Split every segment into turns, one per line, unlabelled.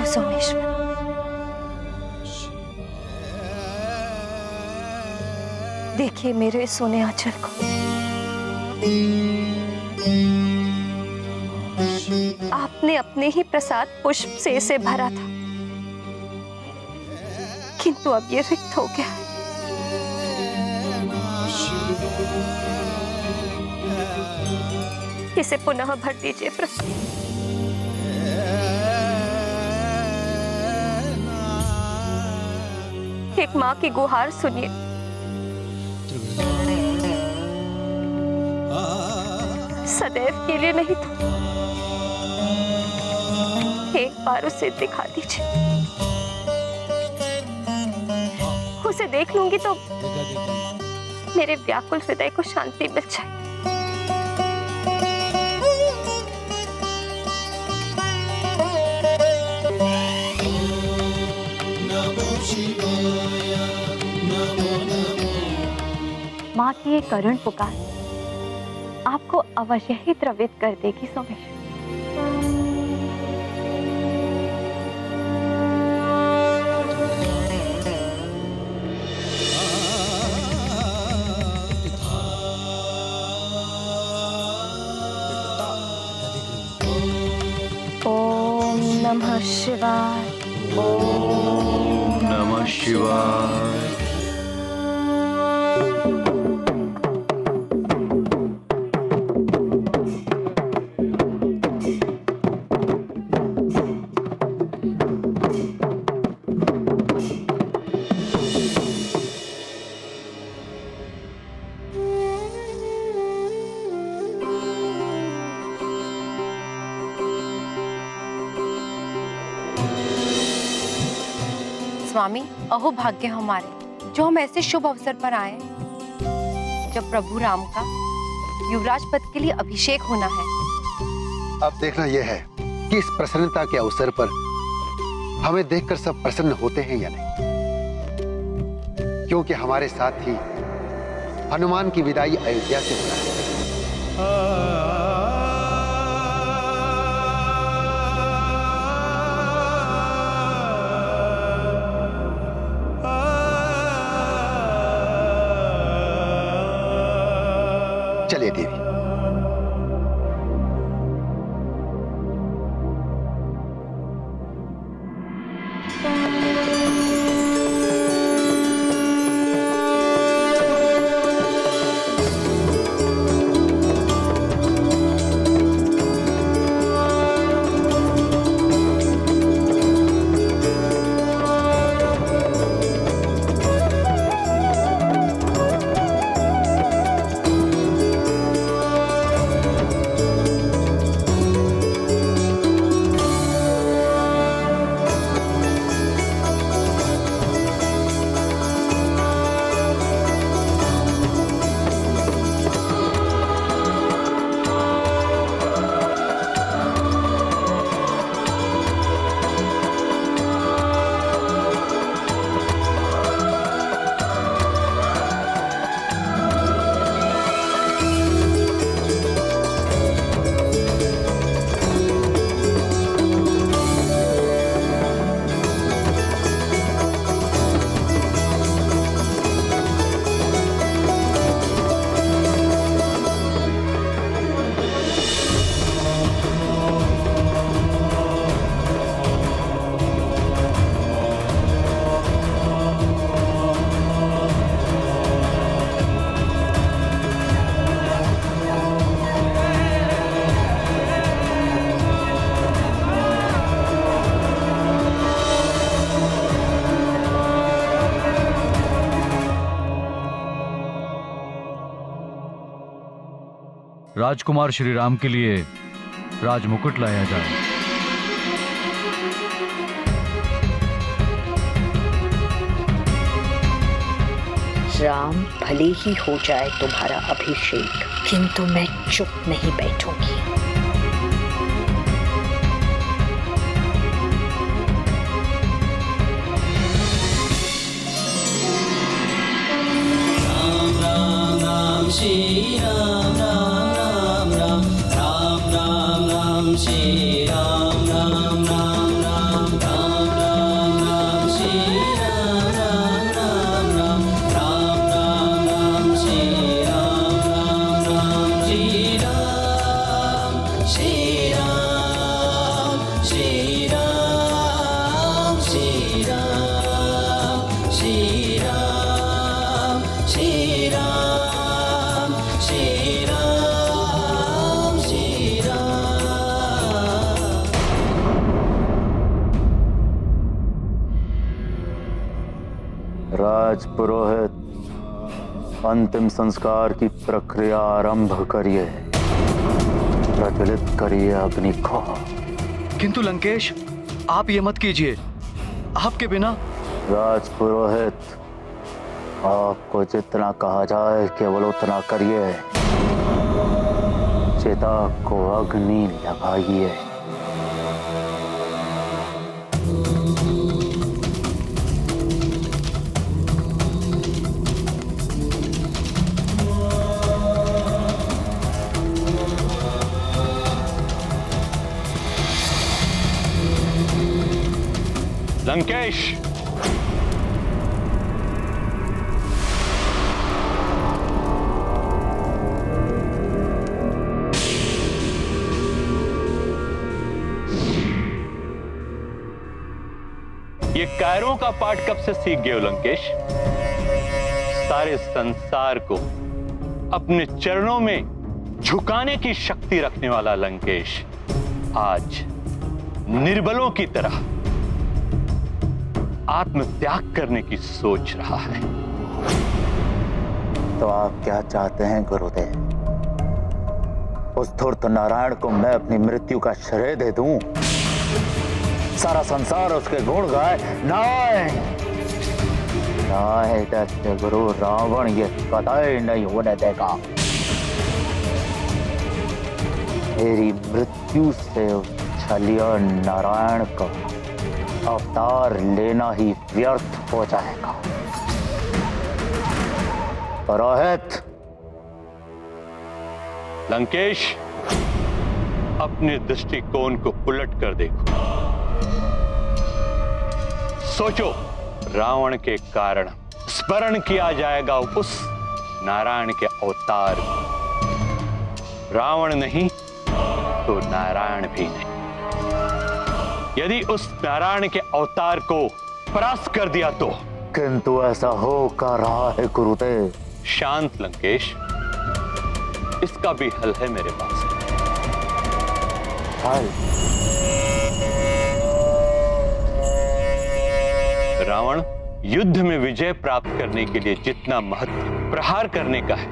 हो सोमेश्वर। देखिए मेरे सोने आंचल को। आपने अपने ही प्रसाद पुष्प से इसे भरा था, किंतु अब ये रिक्त हो गया है। इसे पुनः भर दीजिए प्रभु। एक माँ की गुहार सुनिए। सदैव के लिए नहीं तो एक बार उसे दिखा दीजिए। उसे देख लूंगी तो मेरे व्याकुल हृदय को शांति मिल जाए। माँ की ये करुण पुकार आपको अवश्य ही द्रवित कर देगी सोमेश्वर। ओम नमः शिवाय।
ओम नमः शिवाय।
स्वामी, अहो भाग्य हमारे जो हम ऐसे शुभ अवसर पर आए जब प्रभु राम का युवराज पद के लिए अभिषेक होना है।
अब देखना यह है कि इस प्रसन्नता के अवसर पर हमें देखकर सब प्रसन्न होते हैं या नहीं, क्योंकि हमारे साथ ही हनुमान की विदाई अयोध्या से हो रहा है। चलिए देवी।
राजकुमार श्री राम के लिए राजमुकुट लाया जाए।
राम भले ही हो जाए तुम्हारा अभिषेक, किंतु मैं चुप नहीं बैठूंगी।
राम राम राम श्री राम राम राम राम राम राम राम श्री राम राम राम राम राम श्री राम श्री राम श्री राम श्री राम श्री राम श्री राम।
राजपुरोहित, अंतिम संस्कार की प्रक्रिया आरंभ करिए। प्रज्वलित करिए अग्नि को।
किंतु लंकेश, आप ये मत कीजिए। आपके बिना।
राजपुरोहित, आपको जितना कहा जाए केवल उतना करिए। चिता को अग्नि लगाइए।
लंकेश, ये कायरों का पाठ कब से सीख गए हो लंकेश? सारे संसार को अपने चरणों में झुकाने की शक्ति रखने वाला लंकेश आज निर्बलों की तरह आत्मत्याग करने की सोच रहा है।
तो आप क्या चाहते हैं गुरुदेव? उस धूर्त नारायण को मैं अपनी मृत्यु का श्रेय दे दूं? सारा संसार उसके गुण गाए? नहीं दैत्य गुरु रावण ये कतई नहीं होने देगा। मेरी मृत्यु से उस छलिया नारायण का अवतार लेना ही व्यर्थ हो जाएगा। पुरोहित।
लंकेश, अपने दृष्टिकोण को उलट कर देखो। सोचो, रावण के कारण स्मरण किया जाएगा उस नारायण के अवतार को। रावण नहीं तो नारायण भी नहीं। यदि उस नारायण के अवतार को परास्त कर दिया तो?
किंतु ऐसा हो का रहा है गुरुदेव।
शांत लंकेश, इसका भी हल है मेरे पास।
हल?
रावण युद्ध में विजय प्राप्त करने के लिए जितना महत्व प्रहार करने का है,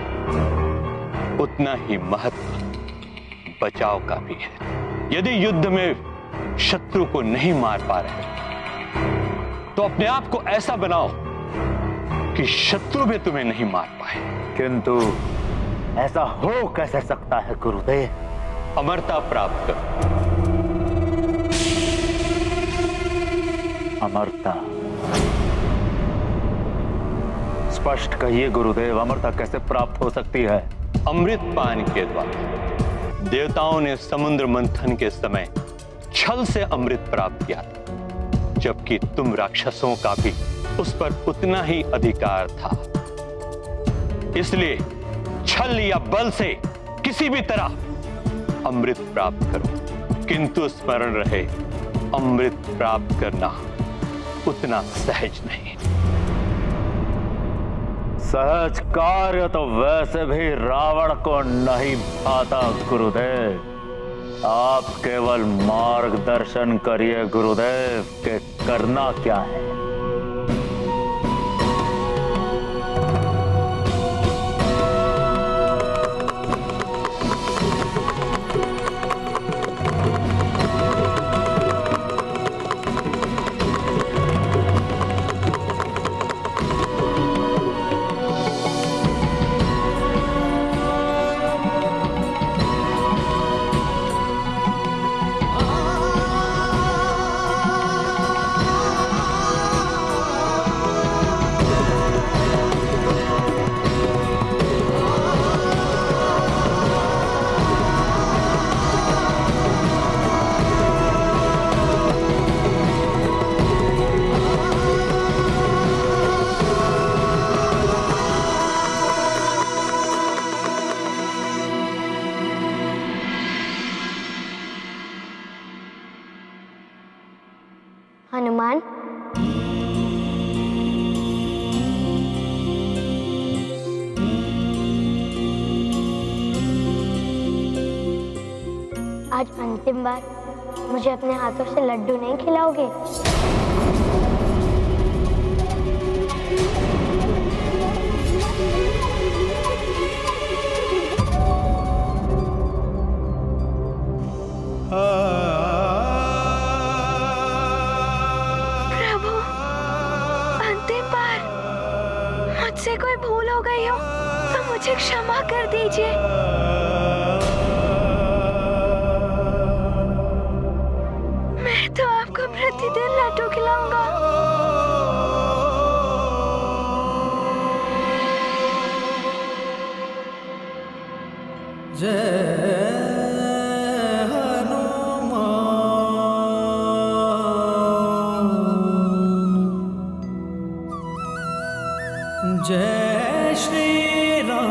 उतना ही महत्व बचाव का भी है। यदि युद्ध में शत्रु को नहीं मार पा रहे तो अपने आप को ऐसा बनाओ कि शत्रु भी तुम्हें नहीं मार पाए।
किंतु ऐसा हो कैसे सकता है गुरुदेव?
अमरता प्राप्त करो।
अमरता? स्पष्ट कहिए गुरुदेव, अमरता कैसे प्राप्त हो सकती है?
अमृत पान के द्वारा। देवताओं ने समुद्र मंथन के समय छल से अमृत प्राप्त किया, जबकि तुम राक्षसों का भी उस पर उतना ही अधिकार था। इसलिए छल या बल से किसी भी तरह अमृत प्राप्त करो, किंतु स्मरण रहे, अमृत प्राप्त करना उतना सहज नहीं।
सहज कार्य तो वैसे भी रावण को नहीं आता गुरुदेव। आप केवल मार्गदर्शन करिए गुरुदेव कि करना क्या है।
हनुमान, आज अंतिम बार मुझे अपने हाथों से लड्डू नहीं खिलाओगे?
प्रभु, अंतिम बार मुझसे कोई भूल हो गई हो तो मुझे क्षमा कर दीजिए। मैं तो आपको प्रतिदिन लड्डू खिलाऊंगा।
जय श्री राम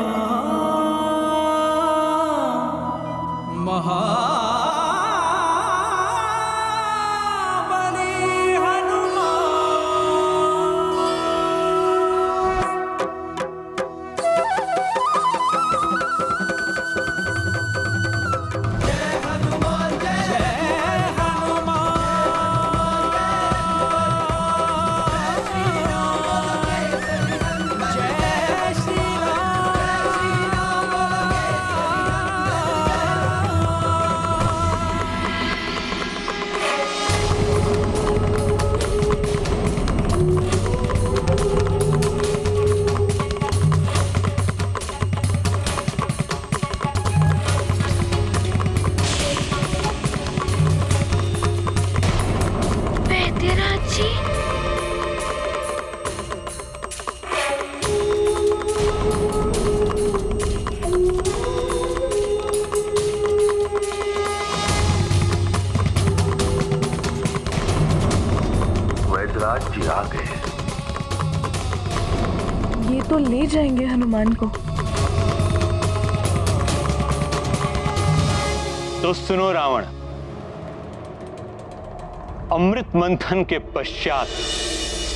महाबली हनुमान। जय हनुमान, जय हनुमान। जय श्री
वैद्यनाथ जी,
वैद्यराज जी आ गए।
ये तो ले जाएंगे हनुमान को।
तो सुनो रावण, अमृत मंथन के पश्चात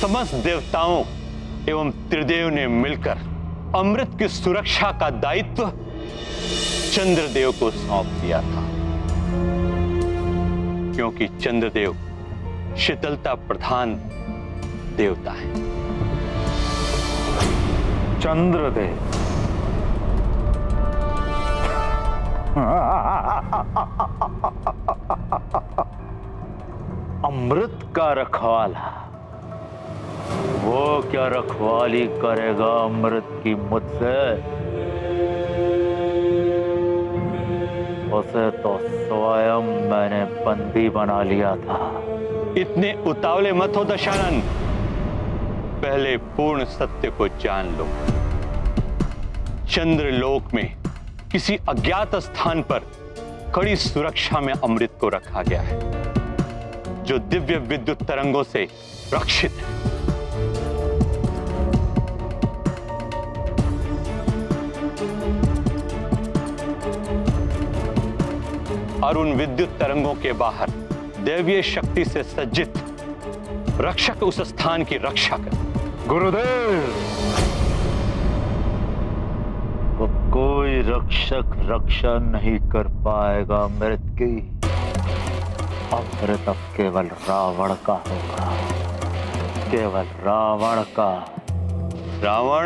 समस्त देवताओं एवं त्रिदेव ने मिलकर अमृत की सुरक्षा का दायित्व चंद्रदेव को सौंप दिया था, क्योंकि चंद्रदेव शीतलता प्रधान देवता है।
चंद्रदेव, अमृत का रखवाला, वो क्या रखवाली करेगा अमृत की मुझसे? उसे तो स्वयं मैंने बंदी बना लिया था।
इतने उतावले मत हो दशानन, पहले पूर्ण सत्य को जान लो। चंद्रलोक में किसी अज्ञात स्थान पर कड़ी सुरक्षा में अमृत को रखा गया है, जो दिव्य विद्युत तरंगों से रक्षित है। और उन विद्युत तरंगों के बाहर दैवीय शक्ति से सज्जित रक्षक उस स्थान की रक्षा कर।
गुरुदेव, वो कोई रक्षक रक्षा नहीं कर पाएगा अमृत की। अमृत अब केवल रावण का होगा, केवल रावण का।
रावण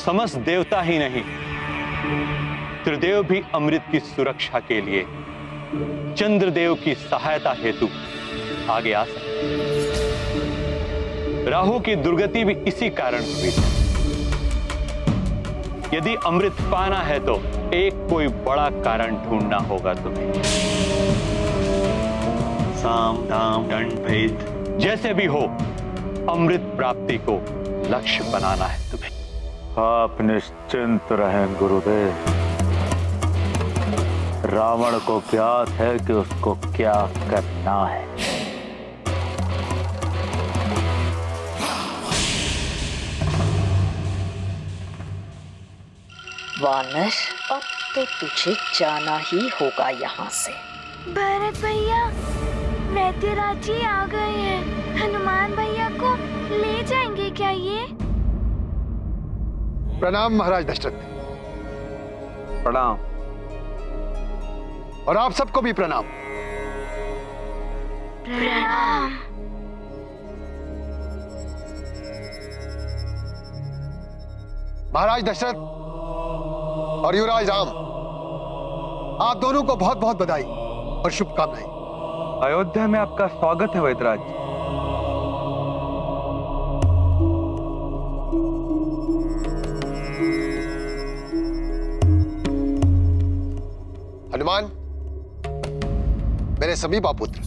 समस्त देवता ही नहीं, त्रिदेव भी अमृत की सुरक्षा के लिए चंद्रदेव की सहायता हेतु आगे आ सकते। राहु की दुर्गति भी इसी कारण हुई है। यदि अमृत पाना है तो एक कोई बड़ा कारण ढूंढना होगा तुम्हें। साम दाम दंड भेद जैसे भी हो, अमृत प्राप्ति को लक्ष्य बनाना है तुम्हें।
आप निश्चिंत रहें गुरुदेव, रावण को ज्ञात है कि उसको क्या करना है।
वानर, अब तो तुझे जाना ही होगा यहाँ से।
भरत भैया, वैद्यराज जी आ गए हैं। हनुमान भैया को ले जाएंगे क्या ये?
प्रणाम महाराज दशरथ।
प्रणाम।
और आप सबको भी प्रणाम।
प्रणाम।
महाराज दशरथ और युवराज राम, आप दोनों को बहुत बहुत बधाई और शुभकामनाएं।
अयोध्या में आपका स्वागत है वैद्यराज।
हनुमान, मेरे सभी पुत्र,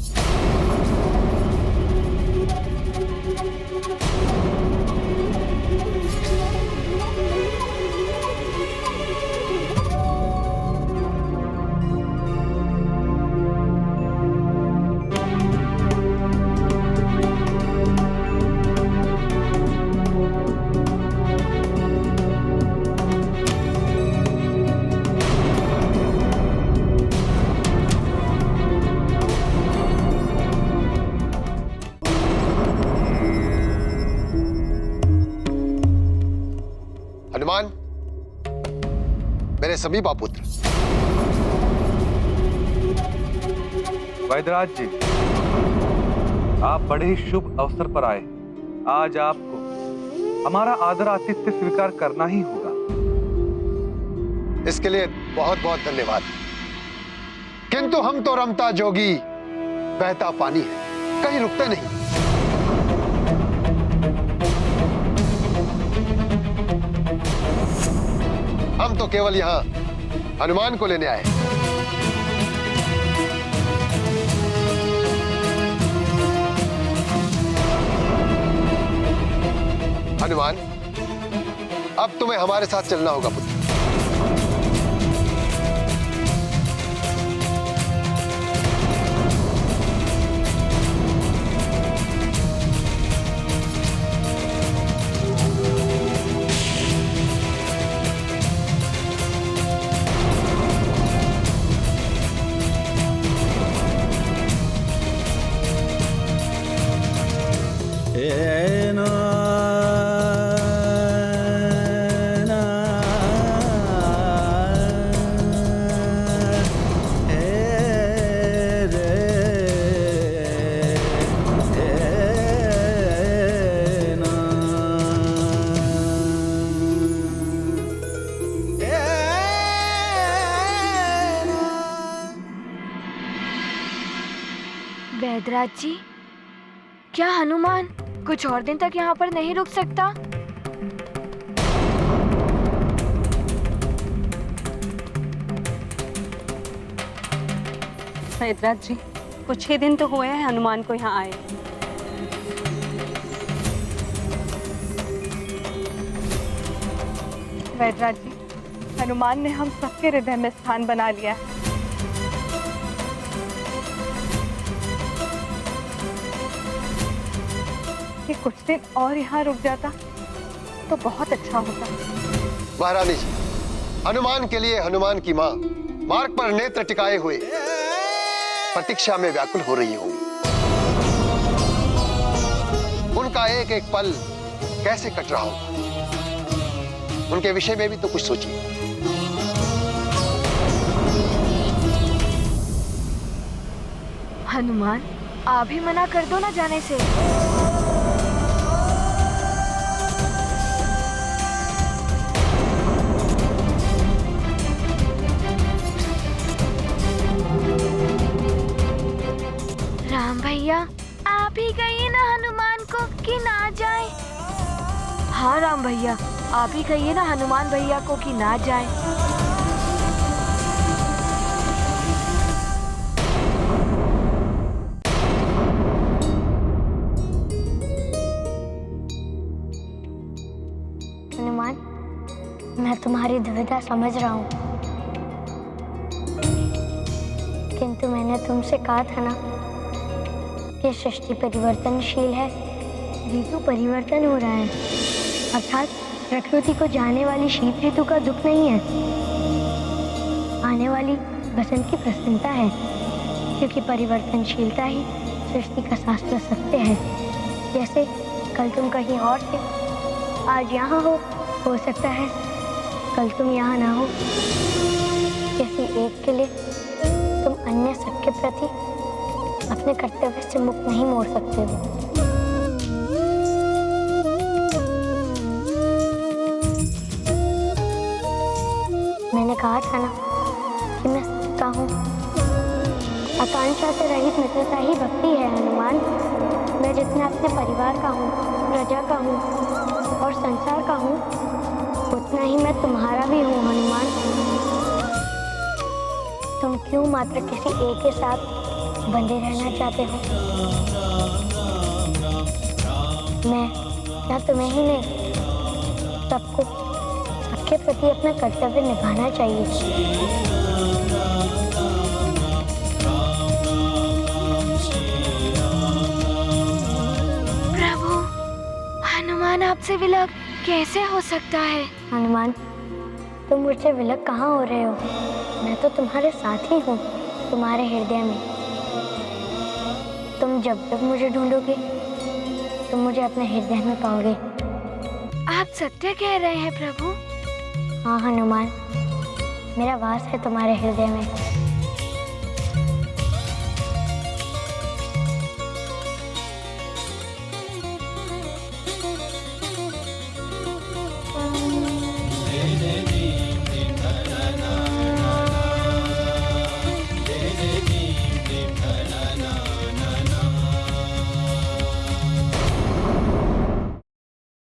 हनुमान, मेरे सभी पुत्र,
वैद्यराज जी, आप बड़े ही शुभ अवसर पर आए। आज आपको हमारा आदर आतिथ्य स्वीकार करना ही होगा।
इसके लिए बहुत बहुत धन्यवाद। किंतु हम तो रमता जोगी बहता पानी है, कहीं रुकते नहीं। हम तो केवल यहां हनुमान को लेने आए। हनुमान, अब तुम्हें हमारे साथ चलना होगा पुत्र।
वैद्यराज जी, क्या हनुमान कुछ और दिन तक यहाँ पर नहीं रुक सकता?
वैद्यराज जी, कुछ ही दिन तो हुए हैं हनुमान को यहाँ आए। वैद्यराज जी, हनुमान ने हम सबके हृदय में स्थान बना लिया है। कि कुछ दिन और यहाँ रुक जाता तो बहुत अच्छा होता।
महारानी जी, हनुमान के लिए हनुमान की माँ मार्ग पर नेत्र टिकाए हुए प्रतीक्षा में व्याकुल हो रही होंगी। उनका एक एक पल कैसे कट रहा होगा, उनके विषय में भी तो कुछ सोचिए।
हनुमान, आप भी मना कर दो ना जाने से। राम भैया, आप ही कहिए ना हनुमान को कि ना जाए। हाँ राम भैया, आप ही कहिए ना हनुमान भैया को कि ना जाए।
हनुमान, मैं तुम्हारी दुविधा समझ रहा हूँ, किंतु मैंने तुमसे कहा था ना कि सृष्टि परिवर्तनशील है, ऋतु परिवर्तन हो रहा है, अर्थात प्रकृति को जाने वाली शीत ऋतु का दुख नहीं है, आने वाली बसंत की प्रसन्नता है, क्योंकि परिवर्तनशीलता ही सृष्टि का सांस ले सकते हैं। जैसे कल तुम कहीं और थे, आज यहाँ हो सकता है कल तुम यहाँ ना हो। किसी एक के लिए तुम अन्य सबके प्रति अपने कर्तव्य से मुख नहीं मोड़ सकते हो। मैंने कहा था ना कि मैं सकता हूँ। आकांक्षा से रहित मित्रता ही भक्ति है हनुमान। मैं जितना अपने परिवार का हूँ, प्रजा का हूँ और संसार का हूँ, उतना ही मैं तुम्हारा भी हूँ हनुमान। तुम क्यों मात्र किसी एक के साथ बंधे रहना चाहते हो? मैं या तुम्हें ही नहीं, सबको सबके प्रति अपना कर्तव्य निभाना चाहिए।
प्रभु, हनुमान आपसे विलग कैसे हो सकता है?
हनुमान, तुम मुझसे विलग कहाँ हो रहे हो? मैं तो तुम्हारे साथ ही हूँ, तुम्हारे हृदय में। तुम जब जब मुझे ढूंढोगे, तुम मुझे अपने हृदय में पाओगे।
आप सत्य कह रहे हैं प्रभु?
हाँ हनुमान, मेरा वास है तुम्हारे हृदय में।